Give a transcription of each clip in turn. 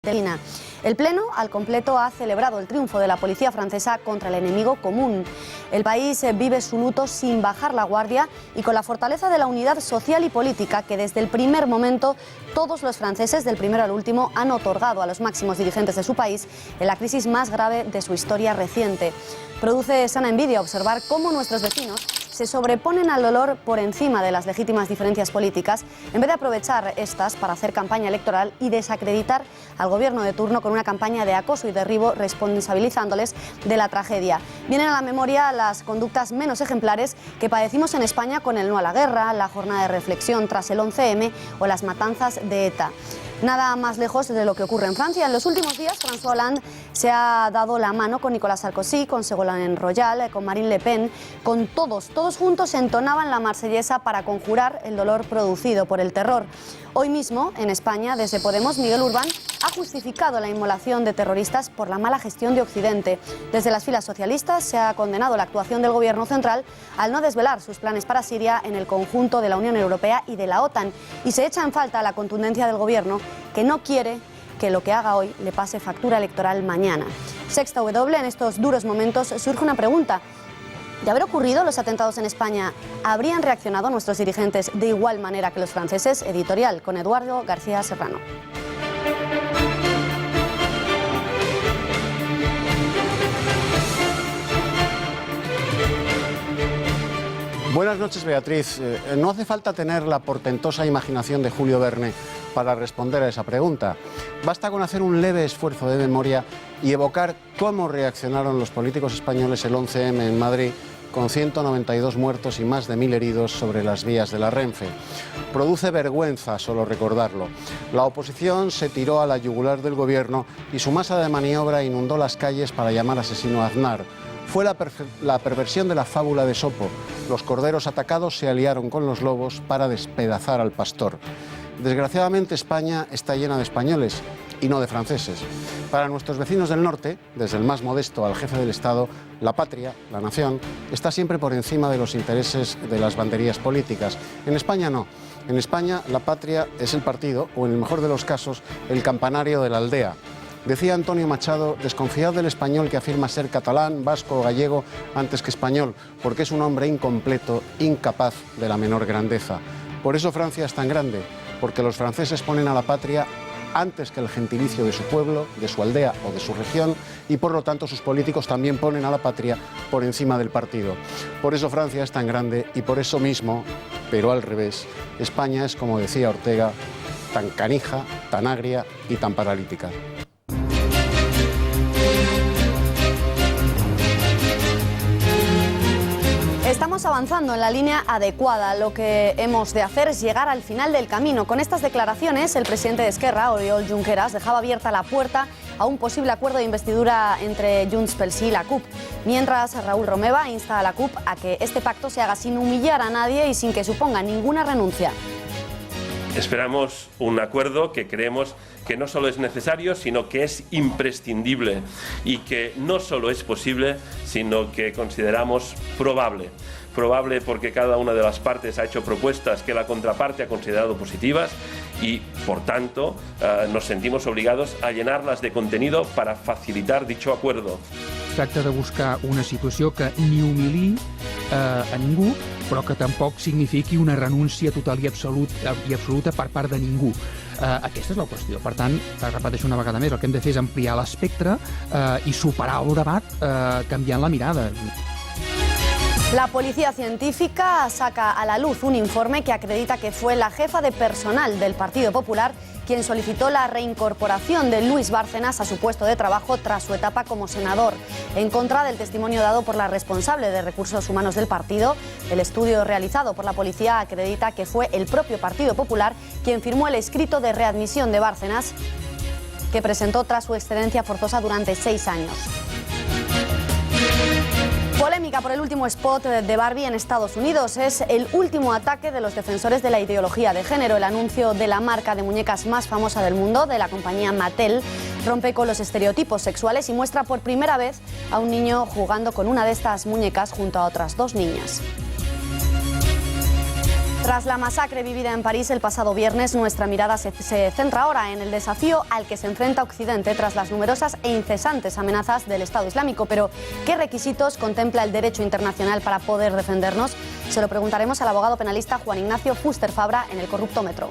El Pleno, al completo, ha celebrado el triunfo de la policía francesa contra el enemigo común. El país vive su luto sin bajar la guardia y con la fortaleza de la unidad social y política que desde el primer momento todos los franceses, del primero al último, han otorgado a los máximos dirigentes de su país en la crisis más grave de su historia reciente. Produce sana envidia observar cómo nuestros vecinos se sobreponen al dolor por encima de las legítimas diferencias políticas, en vez de aprovechar estas para hacer campaña electoral y desacreditar al gobierno de turno con una campaña de acoso y derribo, responsabilizándoles de la tragedia. Vienen a la memoria las conductas menos ejemplares que padecimos en España con el no a la guerra, la jornada de reflexión tras el 11M o las matanzas de ETA. Nada más lejos de lo que ocurre en Francia. En los últimos días, François Hollande se ha dado la mano con Nicolas Sarkozy, con Ségolène Royal, con Marine Le Pen, con todos juntos entonaban la marsellesa para conjurar el dolor producido por el terror. Hoy mismo, en España, desde Podemos, Miguel Urbán ha justificado la inmolación de terroristas por la mala gestión de Occidente. Desde las filas socialistas se ha condenado la actuación del gobierno central al no desvelar sus planes para Siria en el conjunto de la Unión Europea y de la OTAN. Y se echa en falta la contundencia del gobierno, que no quiere que lo que haga hoy le pase factura electoral mañana. Sexta W, en estos duros momentos surge una pregunta. De haber ocurrido los atentados en España, ¿habrían reaccionado nuestros dirigentes de igual manera que los franceses? Editorial con Eduardo García Serrano. Buenas noches, Beatriz. No hace falta tener la portentosa imaginación de Julio Verne para responder a esa pregunta. Basta con hacer un leve esfuerzo de memoria y evocar cómo reaccionaron los políticos españoles el 11M en Madrid, con 192 muertos y más de 1000 heridos sobre las vías de la Renfe. Produce vergüenza solo recordarlo. La oposición se tiró a la yugular del gobierno y su masa de maniobra inundó las calles para llamar asesino a Aznar. Fue la perversión de la fábula de Esopo. Los corderos atacados se aliaron con los lobos para despedazar al pastor. Desgraciadamente, España está llena de españoles y no de franceses. Para nuestros vecinos del norte, desde el más modesto al jefe del Estado, la patria, la nación, está siempre por encima de los intereses de las banderías políticas. En España no. En España la patria es el partido, o en el mejor de los casos, el campanario de la aldea. Decía Antonio Machado: desconfiad del español que afirma ser catalán, vasco o gallego antes que español, porque es un hombre incompleto, incapaz de la menor grandeza. Por eso Francia es tan grande, porque los franceses ponen a la patria antes que el gentilicio de su pueblo, de su aldea o de su región, y por lo tanto sus políticos también ponen a la patria por encima del partido. Por eso Francia es tan grande y por eso mismo, pero al revés, España es, como decía Ortega, tan canija, tan agria y tan paralítica. Estamos avanzando en la línea adecuada. Lo que hemos de hacer es llegar al final del camino. Con estas declaraciones, el presidente de Esquerra, Oriol Junqueras, dejaba abierta la puerta a un posible acuerdo de investidura entre Junts pel Sí y la CUP. Mientras, Raúl Romeva insta a la CUP a que este pacto se haga sin humillar a nadie y sin que suponga ninguna renuncia. Esperamos un acuerdo que creemos que no solo es necesario, sino que es imprescindible y que no solo es posible, sino que consideramos probable. Probable porque cada una de las partes ha hecho propuestas que la contraparte ha considerado positivas y, por tanto, nos sentimos obligados a llenarlas de contenido para facilitar dicho acuerdo. Tracta de buscar una situació que ni humiliï a ningú, però que tampoc signifiqui una renúncia total i absoluta per part de ningú. Aquesta és la qüestió. Per tant, repeteixo una vegada més, el que hem de fer és ampliar l'espectre i superar el debat canviant la mirada. La policía científica saca a la luz un informe que acredita que fue la jefa de personal del Partido Popular quien solicitó la reincorporación de Luis Bárcenas a su puesto de trabajo tras su etapa como senador. En contra del testimonio dado por la responsable de Recursos Humanos del partido, el estudio realizado por la policía acredita que fue el propio Partido Popular quien firmó el escrito de readmisión de Bárcenas, que presentó tras su excedencia forzosa durante 6 años. Polémica por el último spot de Barbie en Estados Unidos. Es el último ataque de los defensores de la ideología de género. El anuncio de la marca de muñecas más famosa del mundo, de la compañía Mattel, rompe con los estereotipos sexuales y muestra por primera vez a un niño jugando con una de estas muñecas junto a otras 2 niñas. Tras la masacre vivida en París el pasado viernes, nuestra mirada se centra ahora en el desafío al que se enfrenta Occidente tras las numerosas e incesantes amenazas del Estado Islámico. Pero, ¿qué requisitos contempla el derecho internacional para poder defendernos? Se lo preguntaremos al abogado penalista Juan Ignacio Fuster Fabra en El Corruptómetro.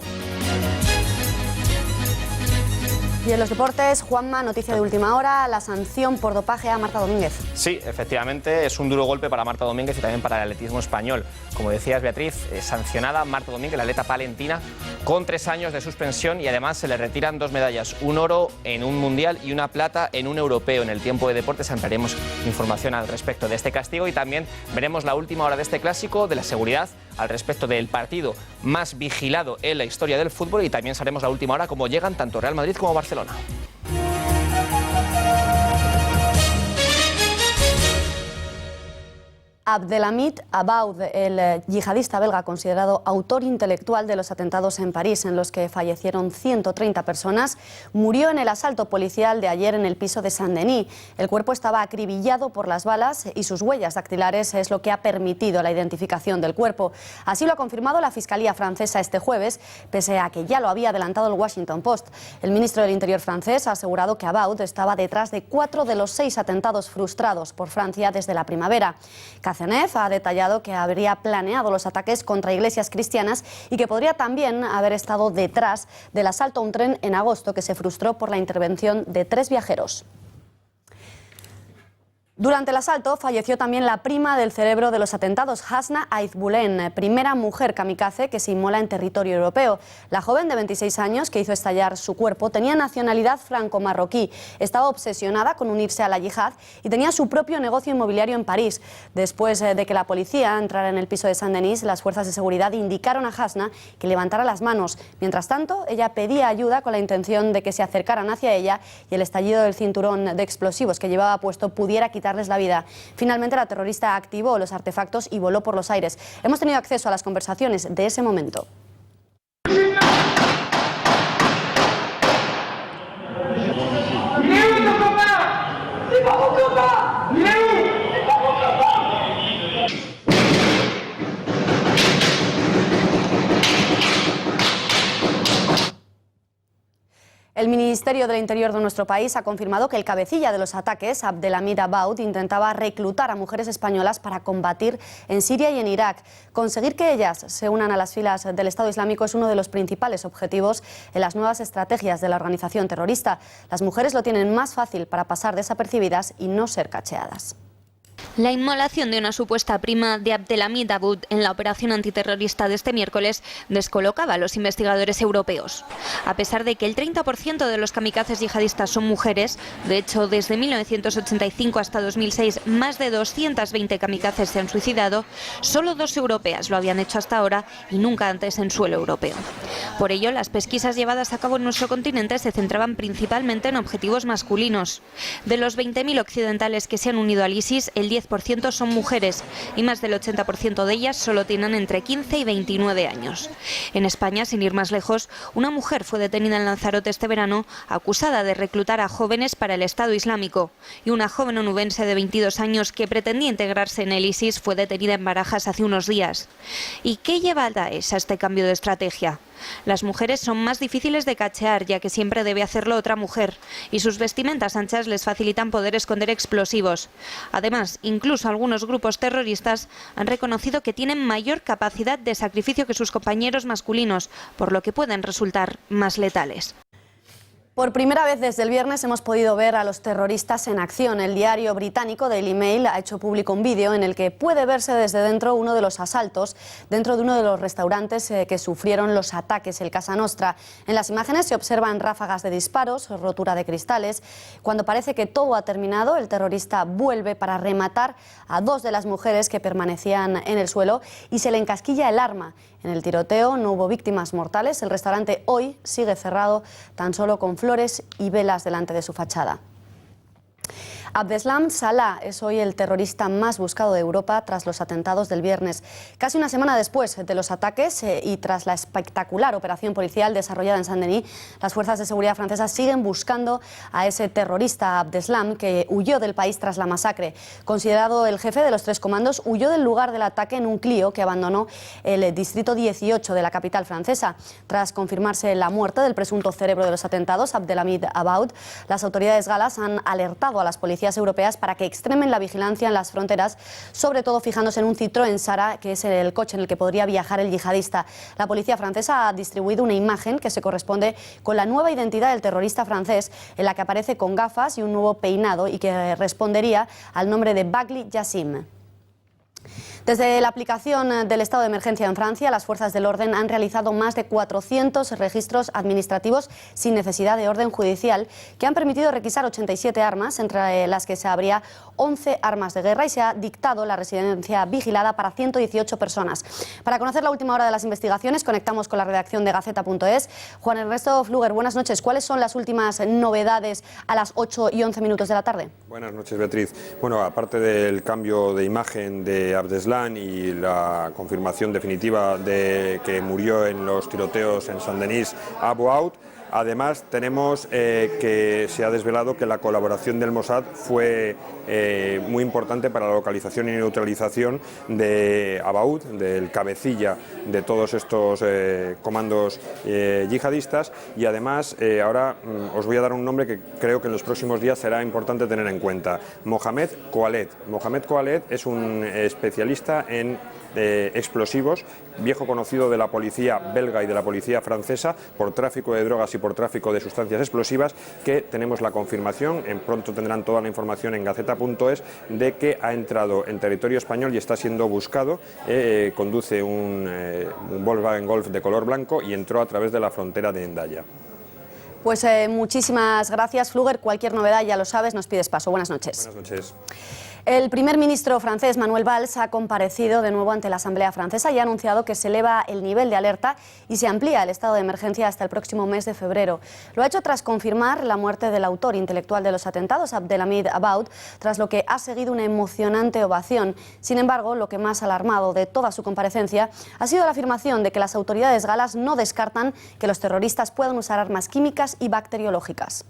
Y en los deportes, Juanma, noticia de última hora, la sanción por dopaje a Marta Domínguez. Sí, efectivamente, es un duro golpe para Marta Domínguez y también para el atletismo español. Como decías, Beatriz, sancionada Marta Domínguez, la atleta palentina, con 3 años de suspensión y además se le retiran 2 medallas, un oro en un mundial y una plata en un europeo. En el tiempo de deportes ampliaremos información al respecto de este castigo y también veremos la última hora de este clásico, de la seguridad, al respecto del partido más vigilado en la historia del fútbol y también sabremos la última hora cómo llegan tanto Real Madrid como Barcelona. Abdelhamid Abaoud, el yihadista belga considerado autor intelectual de los atentados en París, en los que fallecieron 130 personas, murió en el asalto policial de ayer en el piso de Saint-Denis. El cuerpo estaba acribillado por las balas y sus huellas dactilares es lo que ha permitido la identificación del cuerpo. Así lo ha confirmado la Fiscalía francesa este jueves, pese a que ya lo había adelantado el Washington Post. El ministro del Interior francés ha asegurado que Abaoud estaba detrás de 4 de los 6 atentados frustrados por Francia desde la primavera. Cazeneuve ha detallado que habría planeado los ataques contra iglesias cristianas y que podría también haber estado detrás del asalto a un tren en agosto que se frustró por la intervención de 3 viajeros. Durante el asalto falleció también la prima del cerebro de los atentados, Hasna Aizbulen, primera mujer kamikaze que se inmola en territorio europeo. La joven de 26 años que hizo estallar su cuerpo tenía nacionalidad franco-marroquí, estaba obsesionada con unirse a la yihad y tenía su propio negocio inmobiliario en París. Después de que la policía entrara en el piso de Saint-Denis, las fuerzas de seguridad indicaron a Hasna que levantara las manos. Mientras tanto, ella pedía ayuda con la intención de que se acercaran hacia ella y el estallido del cinturón de explosivos que llevaba puesto pudiera quitarles la vida. Finalmente, la terrorista activó los artefactos y voló por los aires. Hemos tenido acceso a las conversaciones de ese momento. El Ministerio del Interior de nuestro país ha confirmado que el cabecilla de los ataques, Abdelhamid Abaoud, intentaba reclutar a mujeres españolas para combatir en Siria y en Irak. Conseguir que ellas se unan a las filas del Estado Islámico es uno de los principales objetivos en las nuevas estrategias de la organización terrorista. Las mujeres lo tienen más fácil para pasar desapercibidas y no ser cacheadas. La inmolación de una supuesta prima de Abdelhamid Abaoud en la operación antiterrorista de este miércoles descolocaba a los investigadores europeos. A pesar de que el 30% de los kamikazes yihadistas son mujeres, de hecho desde 1985 hasta 2006 más de 220 kamikazes se han suicidado, solo 2 europeas lo habían hecho hasta ahora y nunca antes en suelo europeo. Por ello, las pesquisas llevadas a cabo en nuestro continente se centraban principalmente en objetivos masculinos. De los 20.000 occidentales que se han unido al ISIS, el 10% son mujeres y más del 80% de ellas solo tienen entre 15 y 29 años. En España, sin ir más lejos, una mujer fue detenida en Lanzarote este verano acusada de reclutar a jóvenes para el Estado Islámico y una joven onubense de 22 años que pretendía integrarse en el ISIS fue detenida en Barajas hace unos días. ¿Y qué lleva a Daesh a este cambio de estrategia? Las mujeres son más difíciles de cachear, ya que siempre debe hacerlo otra mujer, y sus vestimentas anchas les facilitan poder esconder explosivos. Además, incluso algunos grupos terroristas han reconocido que tienen mayor capacidad de sacrificio que sus compañeros masculinos, por lo que pueden resultar más letales. Por primera vez desde el viernes hemos podido ver a los terroristas en acción. El diario británico Daily Mail ha hecho público un vídeo en el que puede verse desde dentro uno de los asaltos dentro de uno de los restaurantes que sufrieron los ataques, el Casa Nostra. En las imágenes se observan ráfagas de disparos, rotura de cristales. Cuando parece que todo ha terminado, el terrorista vuelve para rematar a 2 de las mujeres que permanecían en el suelo y se le encasquilla el arma. En el tiroteo no hubo víctimas mortales. El restaurante hoy sigue cerrado tan solo con flores y velas delante de su fachada. Abdeslam Salah es hoy el terrorista más buscado de Europa tras los atentados del viernes. Casi una semana después de los ataques y tras la espectacular operación policial desarrollada en Saint-Denis, las fuerzas de seguridad francesas siguen buscando a ese terrorista Abdeslam que huyó del país tras la masacre. Considerado el jefe de los tres comandos, huyó del lugar del ataque en un Clio que abandonó el distrito 18 de la capital francesa. Tras confirmarse la muerte del presunto cerebro de los atentados, Abdelhamid Abaoud, las autoridades galas han alertado a las policías europeas para que extremen la vigilancia en las fronteras, sobre todo fijándose en un Citroën Sara, que es el coche en el que podría viajar el yihadista. La policía francesa ha distribuido una imagen que se corresponde con la nueva identidad del terrorista francés, en la que aparece con gafas y un nuevo peinado y que respondería al nombre de Bagli Yassim. Desde la aplicación del estado de emergencia en Francia, las fuerzas del orden han realizado más de 400 registros administrativos sin necesidad de orden judicial que han permitido requisar 87 armas, entre las que se habría 11 armas de guerra, y se ha dictado la residencia vigilada para 118 personas. Para conocer la última hora de las investigaciones, conectamos con la redacción de Gaceta.es. Juan Ernesto Fluger, buenas noches. ¿Cuáles son las últimas novedades a las 8:11 de la tarde? Buenas noches, Beatriz. Bueno, aparte del cambio de imagen de Abdeslam y la confirmación definitiva de que murió en los tiroteos en Saint-Denis Abaoud, además tenemos que se ha desvelado que la colaboración del Mossad fue muy importante para la localización y neutralización de Abaoud, del cabecilla de todos estos comandos yihadistas, y además ahora os voy a dar un nombre que creo que en los próximos días será importante tener en cuenta: Mohamed Koualet. Mohamed Koualet es un especialista en explosivos, viejo conocido de la policía belga y de la policía francesa por tráfico de drogas y por tráfico de sustancias explosivas, que tenemos la confirmación, pronto tendrán toda la información en Gaceta.es, de que ha entrado en territorio español y está siendo buscado. Conduce un Volkswagen Golf de color blanco y entró a través de la frontera de Hendaya. Pues muchísimas gracias, Fluger. Cualquier novedad, ya lo sabes, nos pides paso. Buenas noches. Buenas noches. El primer ministro francés, Manuel Valls, ha comparecido de nuevo ante la Asamblea francesa y ha anunciado que se eleva el nivel de alerta y se amplía el estado de emergencia hasta el próximo mes de febrero. Lo ha hecho tras confirmar la muerte del autor intelectual de los atentados, Abdelhamid Abaoud, tras lo que ha seguido una emocionante ovación. Sin embargo, lo que más ha alarmado de toda su comparecencia ha sido la afirmación de que las autoridades galas no descartan que los terroristas puedan usar armas químicas y bacteriológicas.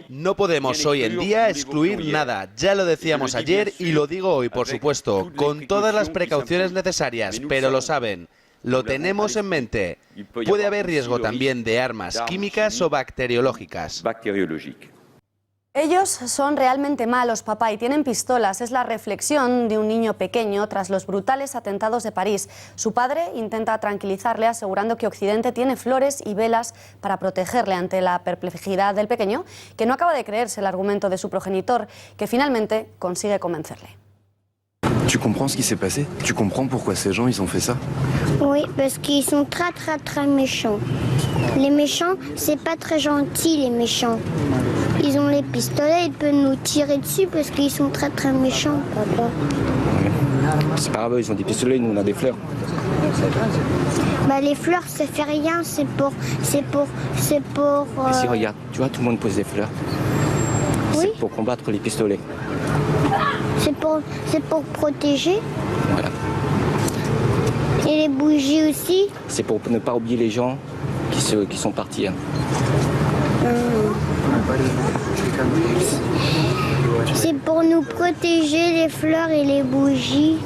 No podemos hoy en día excluir nada, ya lo decíamos ayer y lo digo hoy, por supuesto, con todas las precauciones necesarias, pero lo saben, lo tenemos en mente. Puede haber riesgo también de armas químicas o bacteriológicas. Ellos son realmente malos, papá, y tienen pistolas. Es la reflexión de un niño pequeño tras los brutales atentados de París. Su padre intenta tranquilizarle asegurando que Occidente tiene flores y velas para protegerle ante la perplejidad del pequeño, que no acaba de creerse el argumento de su progenitor, que finalmente consigue convencerle. Tu comprends ce qui s'est passé? Tu comprends pourquoi ces gens ils ont fait ça? Oui, parce qu'ils sont très méchants. Les méchants, c'est pas très gentil, les méchants. Ils ont les pistolets, ils peuvent nous tirer dessus parce qu'ils sont très méchants, papa. C'est pas grave, ils ont des pistolets, nous on a des fleurs. Bah les fleurs, ça fait rien, c'est pour. Si regarde, tu vois, tout le monde pose des fleurs. Oui. C'est pour combattre les pistolets. C'est pour protéger. Voilà. Et les bougies aussi. C'est pour ne pas oublier les gens qui sont partis. Hein. C'est pour nous protéger les fleurs et les bougies.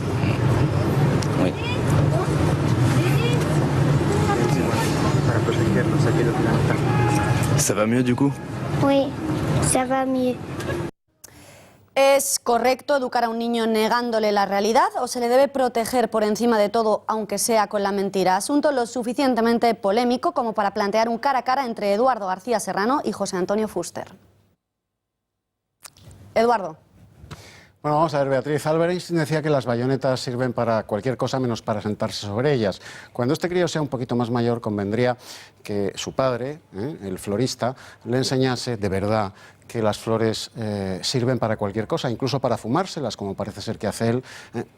Oui. Ça va mieux du coup? Oui, ça va mieux. ¿Es correcto educar a un niño negándole la realidad o se le debe proteger por encima de todo, aunque sea con la mentira? Asunto lo suficientemente polémico como para plantear un cara a cara entre Eduardo García Serrano y José Antonio Fuster. Eduardo. Bueno, vamos a ver, Beatriz. Albert Einstein decía que las bayonetas sirven para cualquier cosa menos para sentarse sobre ellas. Cuando este crío sea un poquito más mayor, convendría que su padre, el florista, le enseñase de verdad que las flores sirven para cualquier cosa, incluso para fumárselas, como parece ser que hace él,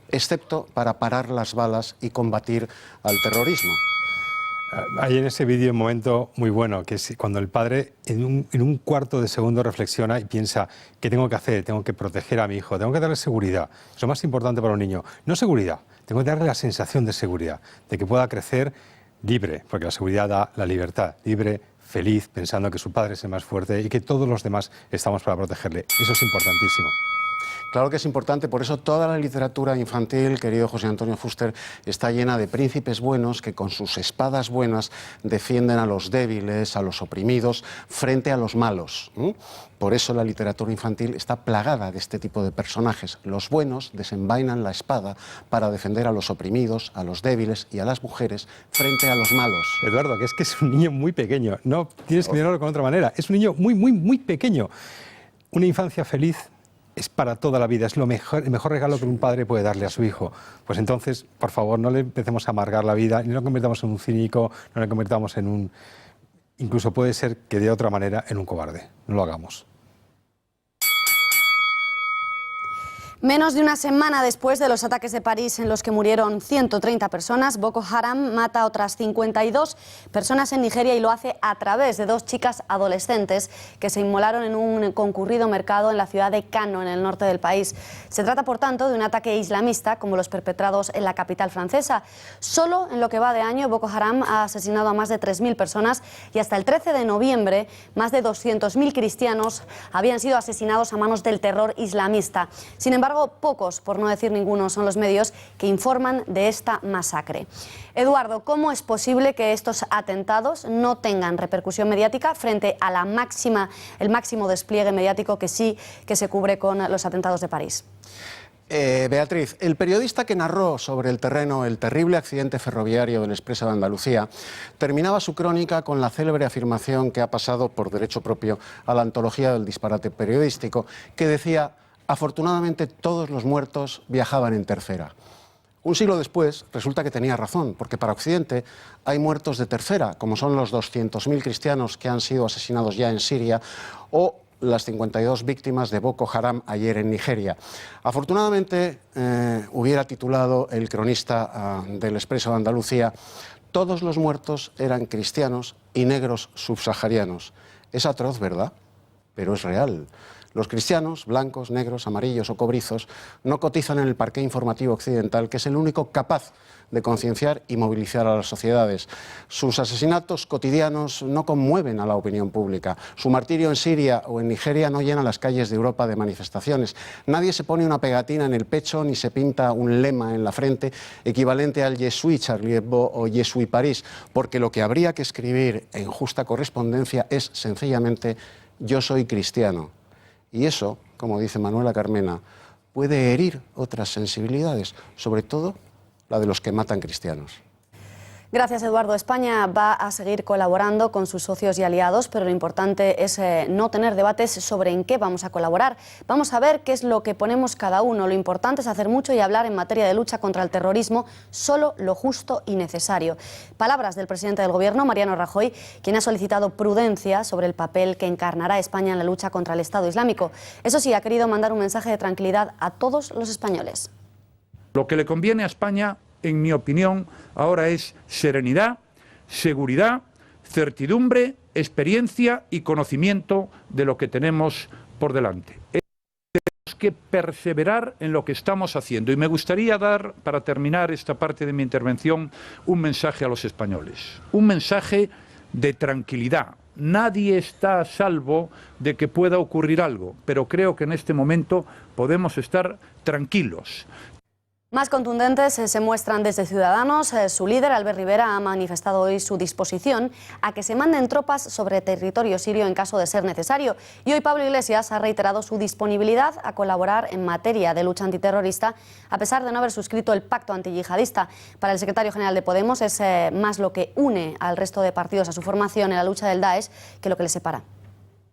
excepto para parar las balas y combatir al terrorismo. Hay en ese vídeo un momento muy bueno, que es cuando el padre en un cuarto de segundo reflexiona y piensa, ¿qué tengo que hacer? Tengo que proteger a mi hijo, tengo que darle seguridad. Es lo más importante para un niño. No seguridad, tengo que darle la sensación de seguridad, de que pueda crecer libre, porque la seguridad da la libertad, libre, feliz, pensando que su padre es el más fuerte y que todos los demás estamos para protegerle. Eso es importantísimo. Claro que es importante, por eso toda la literatura infantil, querido José Antonio Fuster, está llena de príncipes buenos que con sus espadas buenas defienden a los débiles, a los oprimidos, frente a los malos. Por eso la literatura infantil está plagada de este tipo de personajes. Los buenos desenvainan la espada para defender a los oprimidos, a los débiles y a las mujeres frente a los malos. Eduardo, que es un niño muy pequeño, no tienes que mirarlo con otra manera, es un niño muy pequeño. Una infancia feliz es para toda la vida, es el mejor regalo que un padre puede darle a su hijo. Pues entonces, por favor, no le empecemos a amargar la vida, ni lo convirtamos en un cínico, no le convirtamos en un... Incluso puede ser que de otra manera en un cobarde. No lo hagamos. Menos de una semana después de los ataques de París en los que murieron 130 personas, Boko Haram mata a otras 52 personas en Nigeria y lo hace a través de 2 chicas adolescentes que se inmolaron en un concurrido mercado en la ciudad de Kano, en el norte del país. Se trata, por tanto, de un ataque islamista como los perpetrados en la capital francesa. Solo en lo que va de año, Boko Haram ha asesinado a más de 3.000 personas y hasta el 13 de noviembre más de 200.000 cristianos habían sido asesinados a manos del terror islamista. Sin embargo, pocos, por no decir ninguno, son los medios que informan de esta masacre. Eduardo, ¿cómo es posible que estos atentados no tengan repercusión mediática frente a el máximo despliegue mediático que sí que se cubre con los atentados de París? Beatriz, el periodista que narró sobre el terreno el terrible accidente ferroviario del Expreso de Andalucía terminaba su crónica con la célebre afirmación que ha pasado por derecho propio a la antología del disparate periodístico, que decía: afortunadamente todos los muertos viajaban en tercera. Un siglo después resulta que tenía razón, porque para Occidente hay muertos de tercera, como son los 200.000 cristianos que han sido asesinados ya en Siria o las 52 víctimas de Boko Haram ayer en Nigeria. Afortunadamente, hubiera titulado el cronista del Expreso de Andalucía: todos los muertos eran cristianos y negros subsaharianos. Es atroz, ¿verdad? Pero es real. Los cristianos, blancos, negros, amarillos o cobrizos, no cotizan en el parqué informativo occidental, que es el único capaz de concienciar y movilizar a las sociedades. Sus asesinatos cotidianos no conmueven a la opinión pública. Su martirio en Siria o en Nigeria no llena las calles de Europa de manifestaciones. Nadie se pone una pegatina en el pecho ni se pinta un lema en la frente equivalente al Je suis Charlie Hebdo o Je suis París, porque lo que habría que escribir en justa correspondencia es sencillamente: yo soy cristiano. Y eso, como dice Manuela Carmena, puede herir otras sensibilidades, sobre todo la de los que matan cristianos. Gracias, Eduardo. España va a seguir colaborando con sus socios y aliados, pero lo importante es no tener debates sobre en qué vamos a colaborar. Vamos a ver qué es lo que ponemos cada uno. Lo importante es hacer mucho y hablar en materia de lucha contra el terrorismo solo lo justo y necesario. Palabras del presidente del Gobierno, Mariano Rajoy, quien ha solicitado prudencia sobre el papel que encarnará España en la lucha contra el Estado Islámico. Eso sí, ha querido mandar un mensaje de tranquilidad a todos los españoles. Lo que le conviene a España, en mi opinión, ahora es serenidad, seguridad, certidumbre, experiencia y conocimiento de lo que tenemos por delante. Tenemos que perseverar en lo que estamos haciendo. Y me gustaría dar, para terminar esta parte de mi intervención, un mensaje a los españoles. Un mensaje de tranquilidad. Nadie está a salvo de que pueda ocurrir algo, pero creo que en este momento podemos estar tranquilos. Más contundentes se muestran desde Ciudadanos. Su líder, Albert Rivera, ha manifestado hoy su disposición a que se manden tropas sobre territorio sirio en caso de ser necesario. Y hoy Pablo Iglesias ha reiterado su disponibilidad a colaborar en materia de lucha antiterrorista, a pesar de no haber suscrito el pacto antiyihadista. Para el secretario general de Podemos es más lo que une al resto de partidos a su formación en la lucha del Daesh que lo que les separa.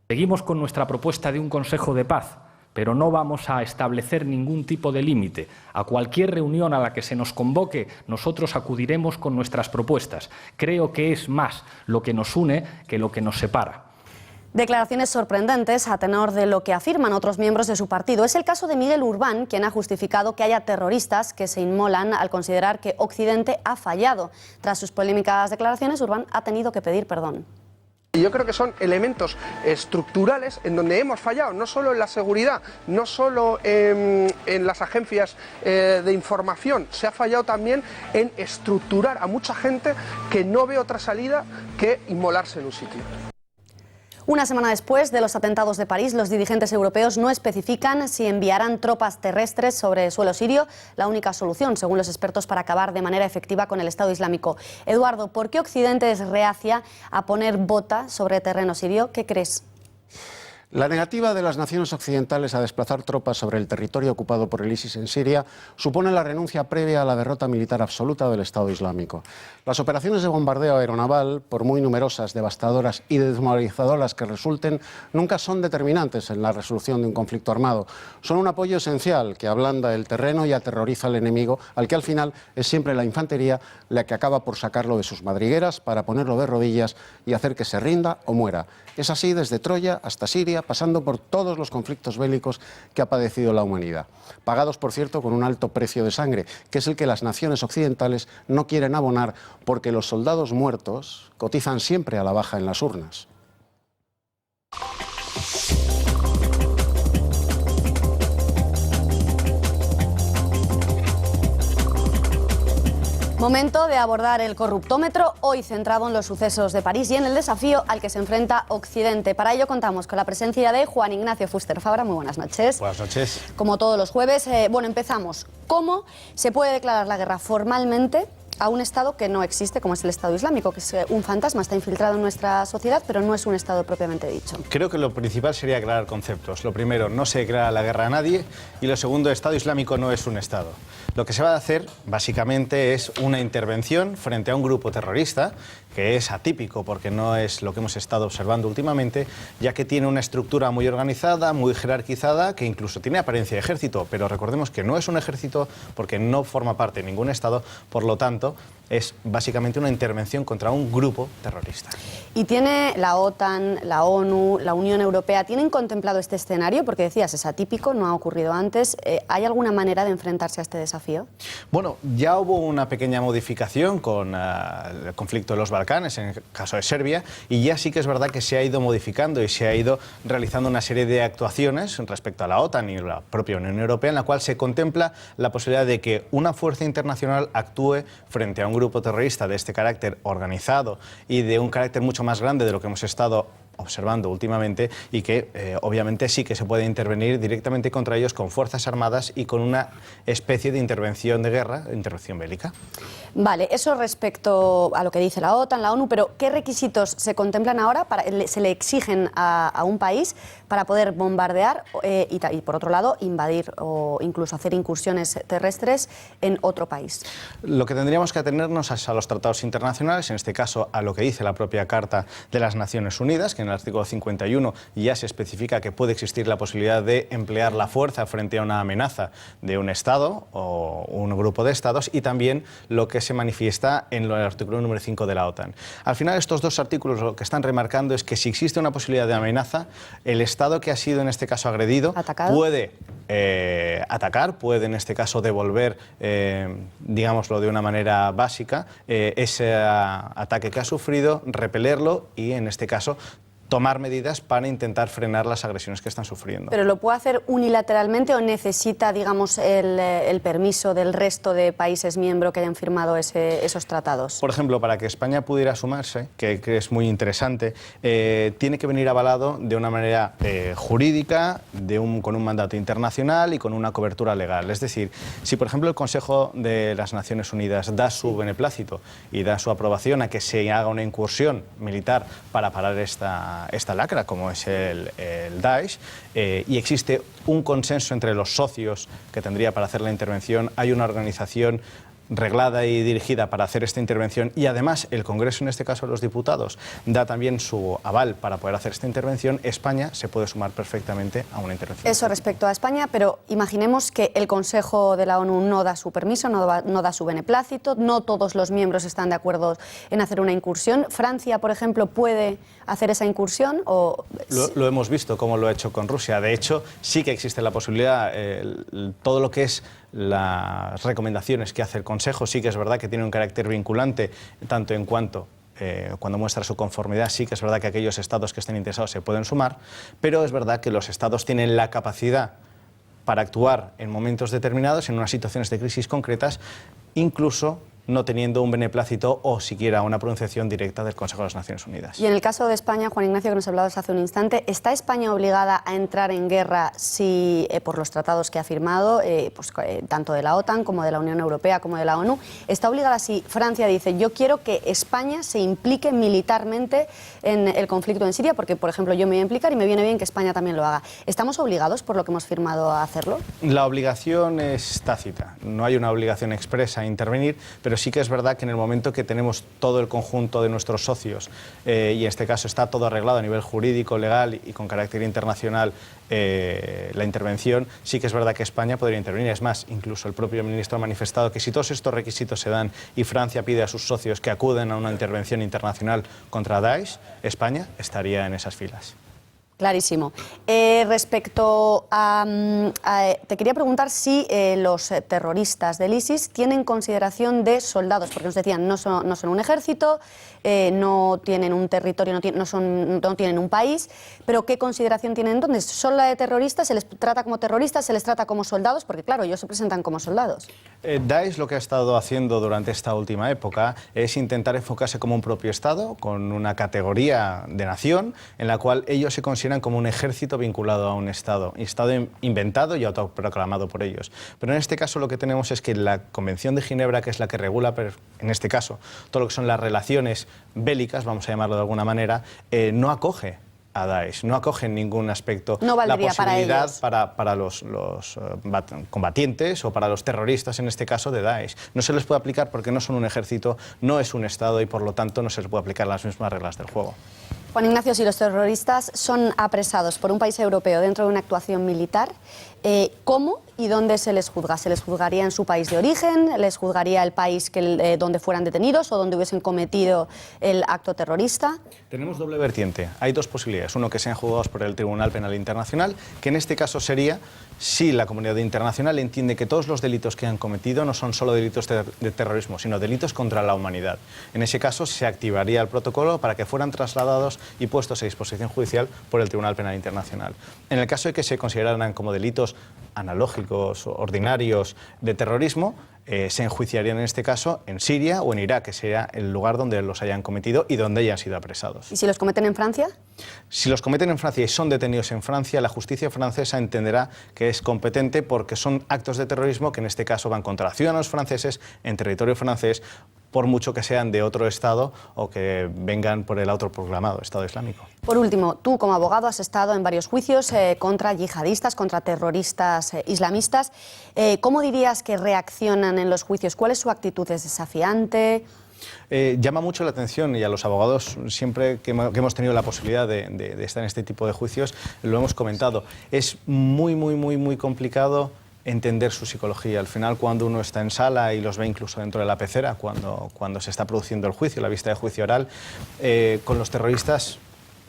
Seguimos con nuestra propuesta de un Consejo de Paz, pero no vamos a establecer ningún tipo de límite. A cualquier reunión a la que se nos convoque, nosotros acudiremos con nuestras propuestas. Creo que es más lo que nos une que lo que nos separa. Declaraciones sorprendentes a tenor de lo que afirman otros miembros de su partido. Es el caso de Miguel Urbán, quien ha justificado que haya terroristas que se inmolan al considerar que Occidente ha fallado. Tras sus polémicas declaraciones, Urbán ha tenido que pedir perdón. Yo creo que son elementos estructurales en donde hemos fallado, no solo en la seguridad, no solo en las agencias de información, se ha fallado también en estructurar a mucha gente que no ve otra salida que inmolarse en un sitio. Una semana después de los atentados de París, los dirigentes europeos no especifican si enviarán tropas terrestres sobre suelo sirio, la única solución, según los expertos, para acabar de manera efectiva con el Estado Islámico. Eduardo, ¿por qué Occidente es reacia a poner bota sobre terreno sirio? ¿Qué crees? La negativa de las naciones occidentales a desplazar tropas sobre el territorio ocupado por el ISIS en Siria supone la renuncia previa a la derrota militar absoluta del Estado Islámico. Las operaciones de bombardeo aeronaval, por muy numerosas, devastadoras y desmoralizadoras que resulten, nunca son determinantes en la resolución de un conflicto armado. Son un apoyo esencial que ablanda el terreno y aterroriza al enemigo, al que al final es siempre la infantería la que acaba por sacarlo de sus madrigueras para ponerlo de rodillas y hacer que se rinda o muera. Es así desde Troya hasta Siria, pasando por todos los conflictos bélicos que ha padecido la humanidad. Pagados, por cierto, con un alto precio de sangre, que es el que las naciones occidentales no quieren abonar porque los soldados muertos cotizan siempre a la baja en las urnas. Momento de abordar el corruptómetro, hoy centrado en los sucesos de París y en el desafío al que se enfrenta Occidente. Para ello contamos con la presencia de Juan Ignacio Fuster Fabra. Muy buenas noches. Buenas noches. Como todos los jueves, empezamos. ¿Cómo se puede declarar la guerra formalmente a un Estado que no existe, como es el Estado Islámico, que es un fantasma, está infiltrado en nuestra sociedad, pero no es un Estado propiamente dicho? Creo que lo principal sería aclarar conceptos. Lo primero, no se declara la guerra a nadie, y lo segundo, Estado Islámico no es un Estado. Lo que se va a hacer, básicamente, es una intervención frente a un grupo terrorista, que es atípico porque no es lo que hemos estado observando últimamente, ya que tiene una estructura muy organizada, muy jerarquizada, que incluso tiene apariencia de ejército, pero recordemos que no es un ejército porque no forma parte de ningún Estado, por lo tanto, es básicamente una intervención contra un grupo terrorista. ¿Y tiene la OTAN, la ONU, la Unión Europea, tienen contemplado este escenario? Porque decías, es atípico, no ha ocurrido antes. ¿Hay alguna manera de enfrentarse a este desafío? Bueno, ya hubo una pequeña modificación con el conflicto de los Balcanes, en el caso de Serbia, y ya sí que es verdad que se ha ido modificando y se ha ido realizando una serie de actuaciones respecto a la OTAN y la propia Unión Europea, en la cual se contempla la posibilidad de que una fuerza internacional actúe frente a un grupo terrorista de este carácter organizado y de un carácter mucho más grande de lo que hemos estado observando últimamente, y que obviamente sí que se puede intervenir directamente contra ellos con fuerzas armadas y con una especie de intervención de guerra, intervención bélica. Vale, eso respecto a lo que dice la OTAN, la ONU, pero ¿qué requisitos se contemplan ahora, se le exigen a un país para poder bombardear y por otro lado invadir o incluso hacer incursiones terrestres en otro país? Lo que tendríamos que atenernos es a los tratados internacionales, en este caso a lo que dice la propia Carta de las Naciones Unidas, que en el artículo 51 ya se especifica que puede existir la posibilidad de emplear la fuerza frente a una amenaza de un Estado o un grupo de Estados, y también lo que se manifiesta en el artículo número 5 de la OTAN. Al final, estos dos artículos lo que están remarcando es que si existe una posibilidad de amenaza, el Estado que ha sido en este caso agredido puede atacar, puede en este caso devolver, digámoslo de una manera básica, ese ataque que ha sufrido, repelerlo y en este caso tomar medidas para intentar frenar las agresiones que están sufriendo. ¿Pero lo puede hacer unilateralmente o necesita, digamos, el permiso del resto de países miembros que hayan firmado esos tratados? Por ejemplo, para que España pudiera sumarse, que es muy interesante, tiene que venir avalado de una manera jurídica, con un mandato internacional y con una cobertura legal. Es decir, si por ejemplo el Consejo de las Naciones Unidas da su beneplácito y da su aprobación a que se haga una incursión militar para parar esta lacra, como es el Daesh, y existe un consenso entre los socios que tendría para hacer la intervención, hay una organización reglada y dirigida para hacer esta intervención, y además el Congreso, en este caso los diputados, da también su aval para poder hacer esta intervención, España se puede sumar perfectamente a una intervención. Eso respecto a España, pero imaginemos que el Consejo de la ONU no da su permiso, no da su beneplácito, no todos los miembros están de acuerdo en hacer una incursión. ¿Francia, por ejemplo, puede hacer esa incursión? O... Lo hemos visto cómo lo ha hecho con Rusia. De hecho, sí que existe la posibilidad, todo lo que es las recomendaciones que hace el Consejo, sí que es verdad que tiene un carácter vinculante, tanto en cuanto cuando muestra su conformidad, sí que es verdad que aquellos estados que estén interesados se pueden sumar, pero es verdad que los estados tienen la capacidad para actuar en momentos determinados, en unas situaciones de crisis concretas, incluso no teniendo un beneplácito o siquiera una pronunciación directa del Consejo de las Naciones Unidas. Y en el caso de España, Juan Ignacio, que nos hablabas hace un instante, ¿está España obligada a entrar en guerra si, por los tratados que ha firmado, tanto de la OTAN como de la Unión Europea como de la ONU, está obligada si Francia dice yo quiero que España se implique militarmente en el conflicto en Siria, porque, por ejemplo, yo me voy a implicar y me viene bien que España también lo haga? ¿Estamos obligados, por lo que hemos firmado, a hacerlo? La obligación es tácita, no hay una obligación expresa a intervenir, pero sí que es verdad que en el momento que tenemos todo el conjunto de nuestros socios, y en este caso está todo arreglado a nivel jurídico, legal y con carácter internacional, la intervención, sí que es verdad que España podría intervenir. Es más, incluso el propio ministro ha manifestado que si todos estos requisitos se dan y Francia pide a sus socios que acuden a una intervención internacional contra Daesh, España estaría en esas filas. Clarísimo. Respecto a... te quería preguntar si los terroristas del ISIS tienen consideración de soldados, porque nos decían no son un ejército, no tienen un territorio, no tienen un país, pero ¿qué consideración tienen entonces? ¿Son la de terroristas? ¿Se les trata como terroristas? ¿Se les trata como soldados? Porque claro, ellos se presentan como soldados. Daesh lo que ha estado haciendo durante esta última época es intentar enfocarse como un propio Estado, con una categoría de nación, en la cual ellos se consideran como un ejército vinculado a un Estado inventado y autoproclamado por ellos. Pero en este caso lo que tenemos es que la Convención de Ginebra, que es la que regula, en este caso, todo lo que son las relaciones bélicas, vamos a llamarlo de alguna manera, no acoge a Daesh, no acoge en ningún aspecto la posibilidad para los combatientes o para los terroristas, en este caso, de Daesh. No se les puede aplicar porque no son un ejército, no es un Estado y por lo tanto no se les puede aplicar las mismas reglas del juego. Juan Ignacio, si los terroristas son apresados por un país europeo dentro de una actuación militar, ¿cómo y dónde se les juzga? ¿Se les juzgaría en su país de origen? ¿Les juzgaría el país donde fueran detenidos o donde hubiesen cometido el acto terrorista? Tenemos doble vertiente. Hay dos posibilidades. Uno, que sean juzgados por el Tribunal Penal Internacional, que en este caso sería si la comunidad internacional entiende que todos los delitos que han cometido no son solo delitos de terrorismo, sino delitos contra la humanidad. En ese caso se activaría el protocolo para que fueran trasladados y puestos a disposición judicial por el Tribunal Penal Internacional. En el caso de que se consideraran como delitos analógicos, ordinarios de terrorismo, se enjuiciarían en este caso en Siria o en Irak, que sería el lugar donde los hayan cometido y donde hayan sido apresados. ¿Y si los cometen en Francia? Si los cometen en Francia y son detenidos en Francia, la justicia francesa entenderá que es competente porque son actos de terrorismo que en este caso van contra ciudadanos franceses en territorio francés, por mucho que sean de otro Estado o que vengan por el autoproclamado Estado Islámico. Por último, tú como abogado has estado en varios juicios contra yihadistas, contra terroristas islamistas. ¿Cómo dirías que reaccionan en los juicios? ¿Cuál es su actitud? ¿Es desafiante? Llama mucho la atención, y a los abogados siempre que hemos tenido la posibilidad de estar en este tipo de juicios lo hemos comentado. Es muy complicado entender su psicología. Al final, cuando uno está en sala y los ve incluso dentro de la pecera, cuando se está produciendo el juicio, la vista de juicio oral, con los terroristas,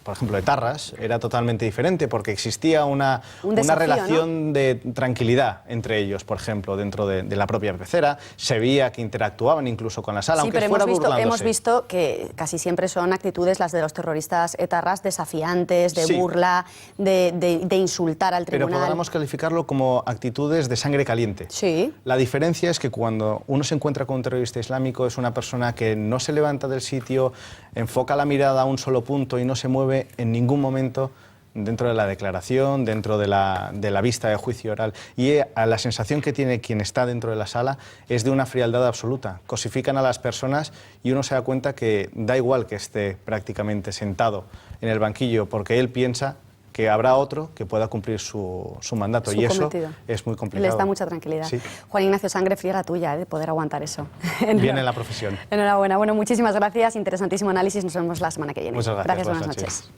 por ejemplo, etarras, era totalmente diferente porque existía una relación, ¿no?, de tranquilidad entre ellos, por ejemplo, dentro de la propia pecera. Se veía que interactuaban incluso con la sala, sí, aunque pero fuera burlándose. Hemos visto que casi siempre son actitudes, las de los terroristas etarras, desafiantes, de burla, de insultar al tribunal. Pero podríamos calificarlo como actitudes de sangre caliente. Sí. La diferencia es que cuando uno se encuentra con un terrorista islámico es una persona que no se levanta del sitio, enfoca la mirada a un solo punto y no se mueve en ningún momento dentro de la declaración, dentro de la vista de juicio oral. Y la sensación que tiene quien está dentro de la sala es de una frialdad absoluta. Cosifican a las personas y uno se da cuenta que da igual que esté prácticamente sentado en el banquillo, porque él piensa que habrá otro que pueda cumplir su mandato, y eso es muy complicado. Les da mucha tranquilidad. Sí. Juan Ignacio, sangre fría la tuya, de poder aguantar eso. Viene en la profesión. Enhorabuena. Bueno, muchísimas gracias. Interesantísimo análisis. Nos vemos la semana que viene. Muchas gracias. Buenas noches.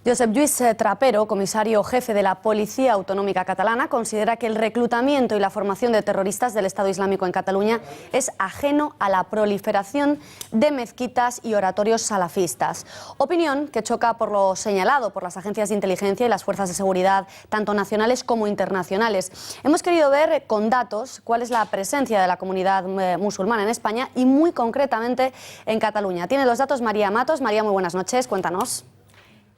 Josep Lluís Trapero, comisario jefe de la Policía Autonómica Catalana, considera que el reclutamiento y la formación de terroristas del Estado Islámico en Cataluña es ajeno a la proliferación de mezquitas y oratorios salafistas. Opinión que choca por lo señalado por las agencias de inteligencia y las fuerzas de seguridad, tanto nacionales como internacionales. Hemos querido ver con datos cuál es la presencia de la comunidad musulmana en España y muy concretamente en Cataluña. Tiene los datos María Matos. María, muy buenas noches, cuéntanos.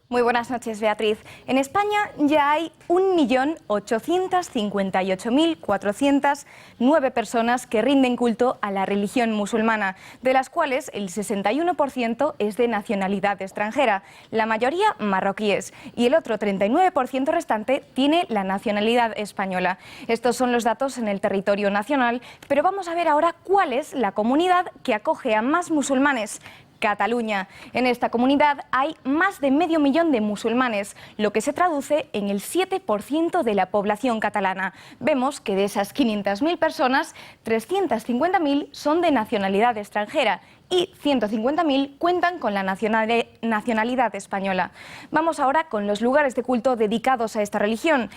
Muy buenas noches, Beatriz. En España ya hay 1.858.409 personas que rinden culto a la religión musulmana, de las cuales el 61% es de nacionalidad extranjera, la mayoría marroquíes, y el otro 39% restante tiene la nacionalidad española. Estos son los datos en el territorio nacional, pero vamos a ver ahora cuál es la comunidad que acoge a más musulmanes. Cataluña. En esta comunidad hay más de medio millón de musulmanes, lo que se traduce en el 7% de la población catalana. Vemos que de esas 500.000 personas, 350.000 son de nacionalidad extranjera y 150.000 cuentan con la nacionalidad española. Vamos ahora con los lugares de culto dedicados a esta religión.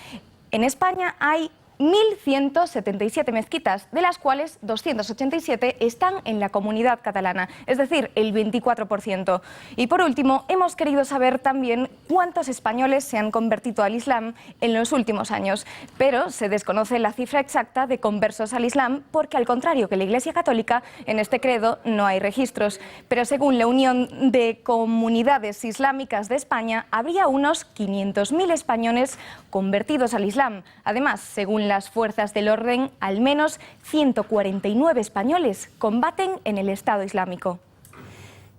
En España hay 1.177 mezquitas, de las cuales 287 están en la comunidad catalana, es decir, el 24%. Y por último, hemos querido saber también cuántos españoles se han convertido al Islam en los últimos años, pero se desconoce la cifra exacta de conversos al Islam porque, al contrario que la Iglesia Católica, en este credo no hay registros. Pero según la Unión de Comunidades Islámicas de España, habría unos 500.000 españoles convertidos al Islam. Además, según las fuerzas del orden, al menos 149 españoles combaten en el Estado Islámico.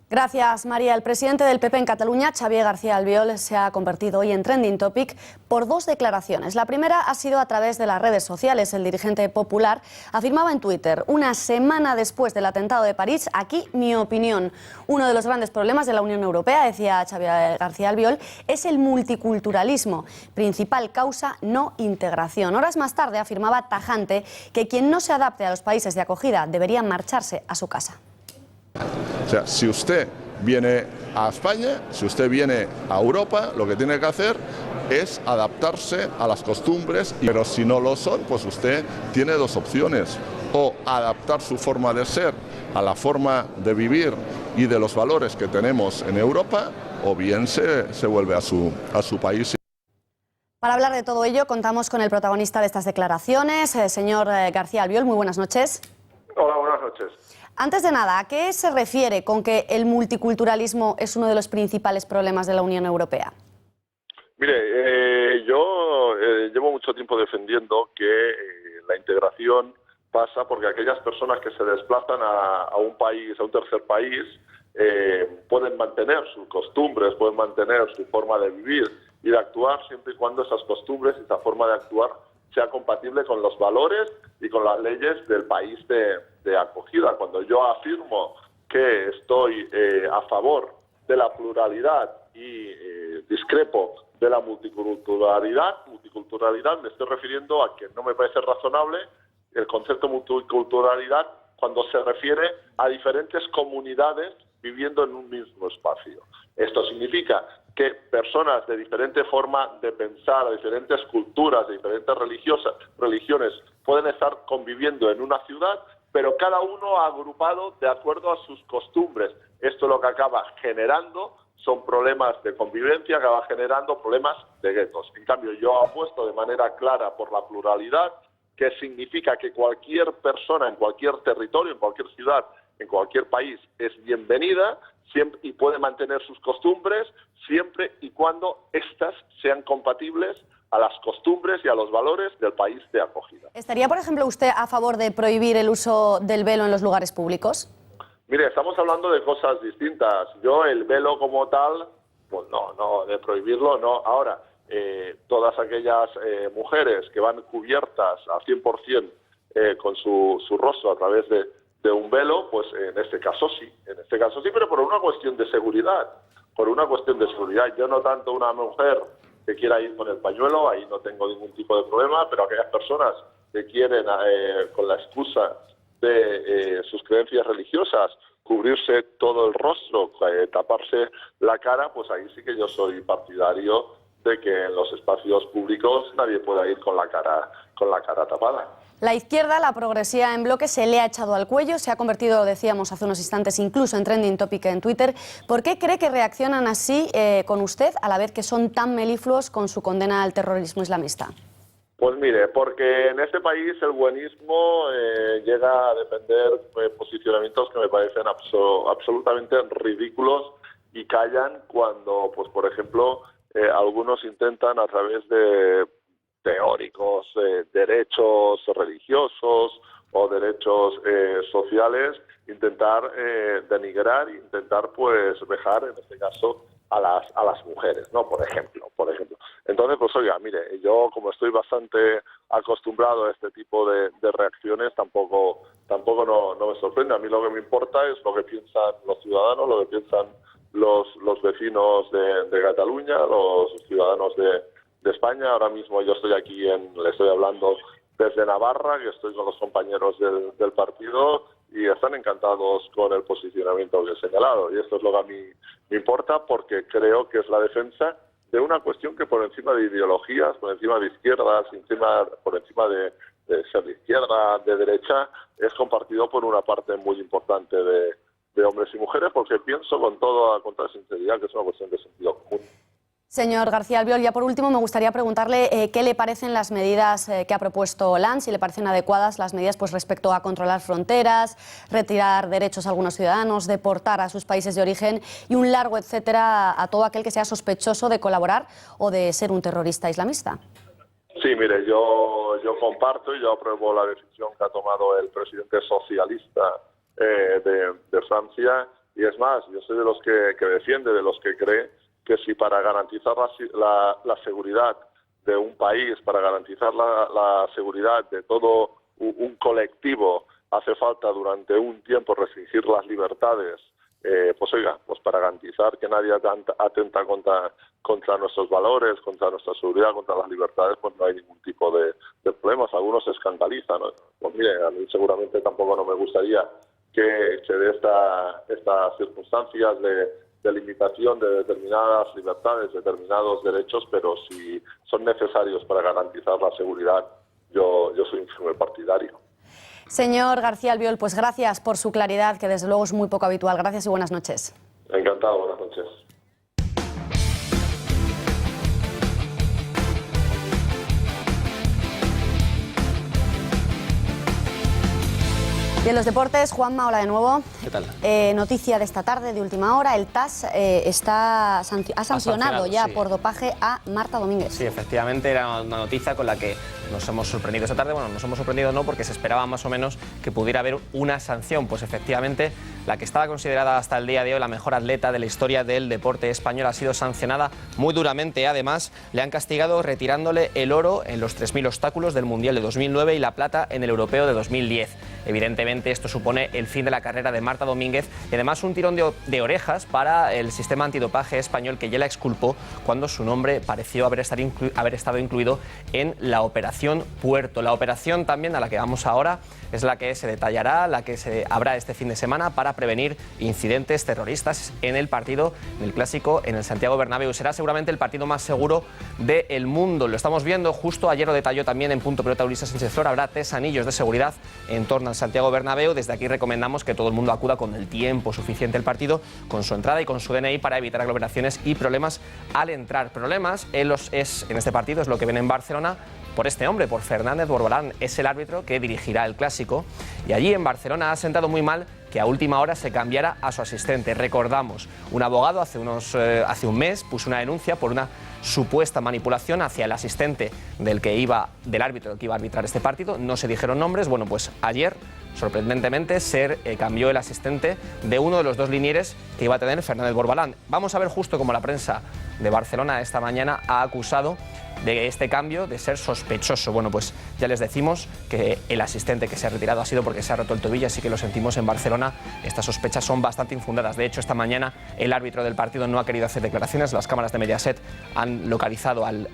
Gracias, María. El presidente del PP en Cataluña, Xavier García Albiol, se ha convertido hoy en trending topic por dos declaraciones. La primera ha sido a través de las redes sociales. El dirigente popular afirmaba en Twitter: una semana después del atentado de París, aquí mi opinión. Uno de los grandes problemas de la Unión Europea, decía Xavier García Albiol, es el multiculturalismo, principal causa no integración. Horas más tarde afirmaba tajante que quien no se adapte a los países de acogida debería marcharse a su casa. O sea, si usted viene a España, si usted viene a Europa, lo que tiene que hacer es adaptarse a las costumbres, pero si no lo son, pues usted tiene dos opciones: o adaptar su forma de ser a la forma de vivir y de los valores que tenemos en Europa, o bien se vuelve a su país. Para hablar de todo ello, contamos con el protagonista de estas declaraciones, señor García Albiol. Muy buenas noches. Hola, buenas noches. Antes de nada, ¿a qué se refiere con que el multiculturalismo es uno de los principales problemas de la Unión Europea? Mire, yo llevo mucho tiempo defendiendo que la integración pasa porque aquellas personas que se desplazan a un país, a un tercer país, pueden mantener sus costumbres, pueden mantener su forma de vivir y de actuar, siempre y cuando esas costumbres y esa forma de actuar sea compatible con los valores y con las leyes del país de acogida. Cuando yo afirmo que estoy a favor de la pluralidad y discrepo de la multiculturalidad, me estoy refiriendo a que no me parece razonable el concepto de multiculturalidad cuando se refiere a diferentes comunidades viviendo en un mismo espacio. Esto significa que personas de diferente forma de pensar, de diferentes culturas, de diferentes religiones pueden estar conviviendo en una ciudad, pero cada uno agrupado de acuerdo a sus costumbres. Esto lo que acaba generando son problemas de convivencia, acaba generando problemas de guetos. En cambio, yo apuesto de manera clara por la pluralidad, que significa que cualquier persona en cualquier territorio, en cualquier ciudad, en cualquier país es bienvenida siempre, y puede mantener sus costumbres siempre y cuando éstas sean compatibles a las costumbres y a los valores del país de acogida. ¿Estaría, por ejemplo, usted a favor de prohibir el uso del velo en los lugares públicos? Mire, estamos hablando de cosas distintas. Yo el velo como tal, pues no, de prohibirlo no. Ahora, todas aquellas mujeres que van cubiertas al 100% con su rostro a través de un velo, pues en este caso sí, pero por una cuestión de seguridad, Yo no tanto una mujer que quiera ir con el pañuelo, ahí no tengo ningún tipo de problema, pero aquellas personas que quieren, con la excusa de sus creencias religiosas, cubrirse todo el rostro, taparse la cara, pues ahí sí que yo soy partidario de que en los espacios públicos nadie pueda ir con la cara tapada. La izquierda, la progresía en bloque, se le ha echado al cuello, se ha convertido, decíamos hace unos instantes, incluso en trending topic en Twitter. ¿Por qué cree que reaccionan así con usted, a la vez que son tan melifluos con su condena al terrorismo islamista? Pues mire, porque en este país el buenismo llega a defender posicionamientos que me parecen absolutamente ridículos y callan cuando, pues por ejemplo, algunos intentan a través de teóricos, derechos religiosos o derechos sociales, intentar denigrar, intentar pues vejar, en este caso, a las mujeres, ¿no? Por ejemplo. Entonces, pues oiga, mire, yo como estoy bastante acostumbrado a este tipo de reacciones, tampoco no me sorprende. A mí lo que me importa es lo que piensan los ciudadanos, lo que piensan los vecinos de Cataluña, los ciudadanos de España. Ahora mismo yo estoy aquí, le estoy hablando desde Navarra, que estoy con los compañeros del partido y están encantados con el posicionamiento que he señalado. Y esto es lo que a mí me importa, porque creo que es la defensa de una cuestión que por encima de ideologías, por encima de izquierdas, por encima de ser de izquierda, de derecha, es compartido por una parte muy importante de hombres y mujeres, porque pienso con toda sinceridad que es una cuestión de sentido común. Señor García Albiol, ya por último me gustaría preguntarle qué le parecen las medidas que ha propuesto Hollande, si le parecen adecuadas las medidas pues respecto a controlar fronteras, retirar derechos a algunos ciudadanos, deportar a sus países de origen y un largo etcétera a todo aquel que sea sospechoso de colaborar o de ser un terrorista islamista. Sí, mire, yo comparto y yo apruebo la decisión que ha tomado el presidente socialista de Francia, y es más, yo soy de los que defiende, de los que cree que si para garantizar la seguridad de un país, para garantizar la seguridad de todo un colectivo, hace falta durante un tiempo restringir las libertades, pues oiga, pues para garantizar que nadie atenta contra nuestros valores, contra nuestra seguridad, contra las libertades, pues no hay ningún tipo de problemas. Algunos se escandalizan, ¿no? Pues mire, a mí seguramente tampoco no me gustaría que se dé estas circunstancias de limitación de determinadas libertades, determinados derechos, pero si son necesarios para garantizar la seguridad, yo soy un firme partidario. Señor García Albiol, pues gracias por su claridad, que desde luego es muy poco habitual. Gracias y buenas noches. Encantado, buenas noches. Y en los deportes, Juanma, hola de nuevo. ¿Qué tal? Noticia de esta tarde, de última hora, el TAS ha sancionado ya por dopaje a Marta Domínguez. Sí, efectivamente, era una noticia con la que nos hemos sorprendido esta tarde. Bueno, nos hemos sorprendido no, porque se esperaba más o menos que pudiera haber una sanción. Pues efectivamente, la que estaba considerada hasta el día de hoy la mejor atleta de la historia del deporte español ha sido sancionada muy duramente. Además, le han castigado retirándole el oro en los 3.000 obstáculos del Mundial de 2009 y la plata en el Europeo de 2010. Evidentemente, esto supone el fin de la carrera de Marta Domínguez y además un tirón de orejas para el sistema antidopaje español, que ya la exculpó cuando su nombre pareció haber estado incluido en la Operación Puerto. La operación también a la que vamos ahora es la que se detallará, la que se habrá este fin de semana para prevenir incidentes terroristas en el partido, en el clásico, en el Santiago Bernabéu. Será seguramente el partido más seguro del mundo. Lo estamos viendo justo, ayer lo detalló también en Punto Pelota Ulises Sánchez Flor. Habrá 3 anillos de seguridad en torno al Santiago Bernabéu. Desde aquí recomendamos que todo el mundo acuda con el tiempo suficiente al partido, con su entrada y con su DNI, para evitar aglomeraciones y problemas al entrar. Problemas en este partido es lo que ven en Barcelona por este hombre, por Fernández Borbalán. Es el árbitro que dirigirá el clásico y allí en Barcelona ha sentado muy mal que a última hora se cambiara a su asistente. Recordamos, un abogado hace un mes puso una denuncia por una supuesta manipulación hacia el asistente del árbitro que iba a arbitrar este partido. No se dijeron nombres. Bueno, pues ayer, sorprendentemente, cambió el asistente de uno de los 2 linieres que iba a tener Fernández Borbalán. Vamos a ver justo cómo la prensa de Barcelona esta mañana ha acusado de este cambio de ser sospechoso. Bueno, pues ya les decimos que el asistente que se ha retirado ha sido porque se ha roto el tobillo, así que lo sentimos en Barcelona. Estas sospechas son bastante infundadas. De hecho, esta mañana el árbitro del partido no ha querido hacer declaraciones. Las cámaras de Mediaset han localizado al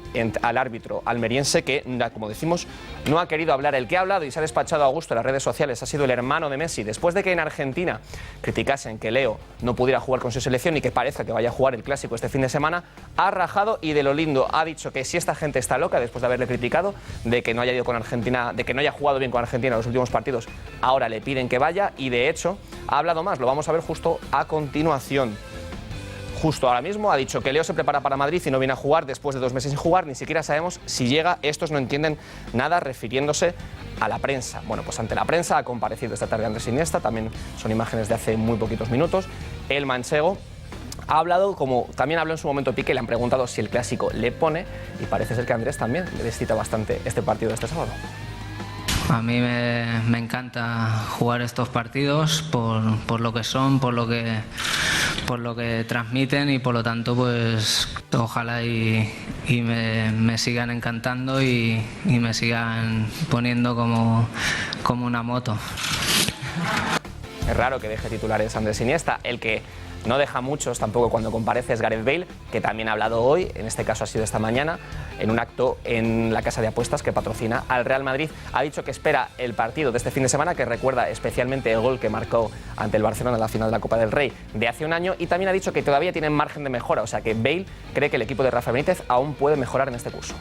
árbitro almeriense que, como decimos, no ha querido hablar. El que ha hablado y se ha despachado a gusto en las redes sociales ha sido el hermano de Messi. Después de que en Argentina criticasen que Leo no pudiera jugar con su selección y que parezca que vaya a jugar el Clásico este fin de semana, ha rajado y de lo lindo ha dicho que si esta gente está loca, después de haberle criticado de que no haya ido con Argentina, de que no haya jugado bien con Argentina en los últimos partidos, ahora le piden que vaya y de hecho ha hablado más, lo vamos a ver justo a continuación. Justo ahora mismo ha dicho que Leo se prepara para Madrid y no viene a jugar después de 2 meses sin jugar, ni siquiera sabemos si llega, estos no entienden nada refiriéndose a la prensa. Bueno, pues ante la prensa ha comparecido esta tarde Andrés Iniesta, también son imágenes de hace muy poquitos minutos. El manchego ha hablado, como también habló en su momento Piqué, le han preguntado si el Clásico le pone y parece ser que Andrés también le excita bastante este partido de este sábado. A mí me encanta jugar estos partidos por lo que son, por lo que transmiten y por lo tanto pues ojalá y me sigan encantando y me sigan poniendo como una moto. Es raro que deje titulares Andrés Iniesta, el que no deja muchos tampoco cuando comparece es Gareth Bale, que también ha hablado hoy, en este caso ha sido esta mañana, en un acto en la casa de apuestas que patrocina al Real Madrid. Ha dicho que espera el partido de este fin de semana, que recuerda especialmente el gol que marcó ante el Barcelona en la final de la Copa del Rey de hace un año, y también ha dicho que todavía tienen margen de mejora, o sea que Bale cree que el equipo de Rafa Benítez aún puede mejorar en este curso.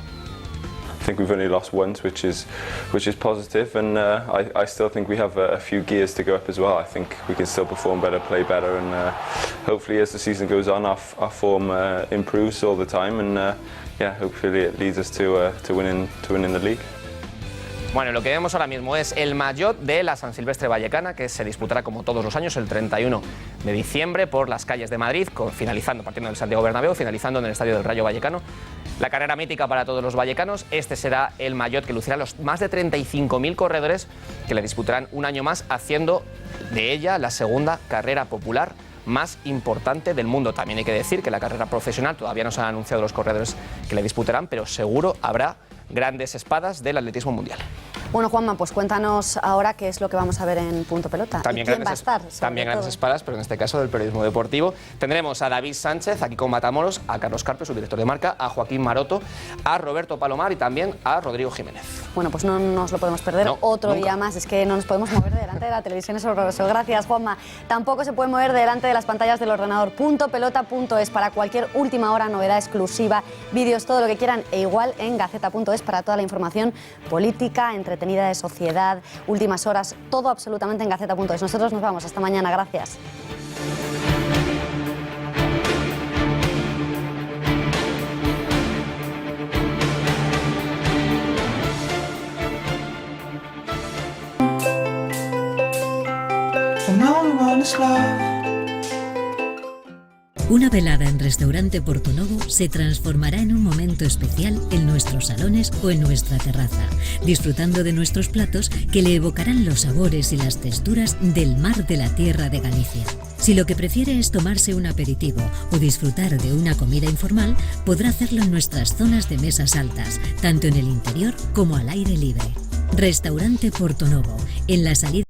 I think we've only lost once, which is positive, and I still think we have a few gears to go up as well. I think we can still perform better, play better, and hopefully as the season goes on, our form improves all the time, and hopefully it leads us to winning the league. Bueno, lo que vemos ahora mismo es el maillot de la San Silvestre Vallecana, que se disputará como todos los años el 31 de diciembre por las calles de Madrid, partiendo del Santiago Bernabéu, finalizando en el Estadio del Rayo Vallecano. La carrera mítica para todos los vallecanos. Este será el maillot que lucirán los más de 35.000 corredores que le disputarán un año más, haciendo de ella la segunda carrera popular más importante del mundo. También hay que decir que la carrera profesional todavía no se han anunciado los corredores que le disputarán, pero seguro habrá grandes espadas del atletismo mundial. Bueno, Juanma, pues cuéntanos ahora qué es lo que vamos a ver en Punto Pelota. También ¿Y quién va a estar? También grandes espadas, pero en este caso del periodismo deportivo. Tendremos a David Sánchez, aquí con Matamoros, a Carlos Carpe, su director de marca, a Joaquín Maroto, a Roberto Palomar y también a Rodrigo Jiménez. Bueno, pues no nos lo podemos perder otro día más. Es que no nos podemos mover delante de la televisión, es horroroso. Gracias, Juanma. Tampoco se puede mover delante de las pantallas del ordenador. Puntopelota.es para cualquier última hora, novedad exclusiva, vídeos, todo lo que quieran, e igual en Gaceta.es para toda la información política, entretenida, de sociedad, últimas horas, todo absolutamente en Gaceta.es. Nosotros nos vamos, hasta mañana, gracias. Una velada en Restaurante Portonovo se transformará en un momento especial en nuestros salones o en nuestra terraza, disfrutando de nuestros platos que le evocarán los sabores y las texturas del mar de la tierra de Galicia. Si lo que prefiere es tomarse un aperitivo o disfrutar de una comida informal, podrá hacerlo en nuestras zonas de mesas altas, tanto en el interior como al aire libre. Restaurante Portonovo, en la salida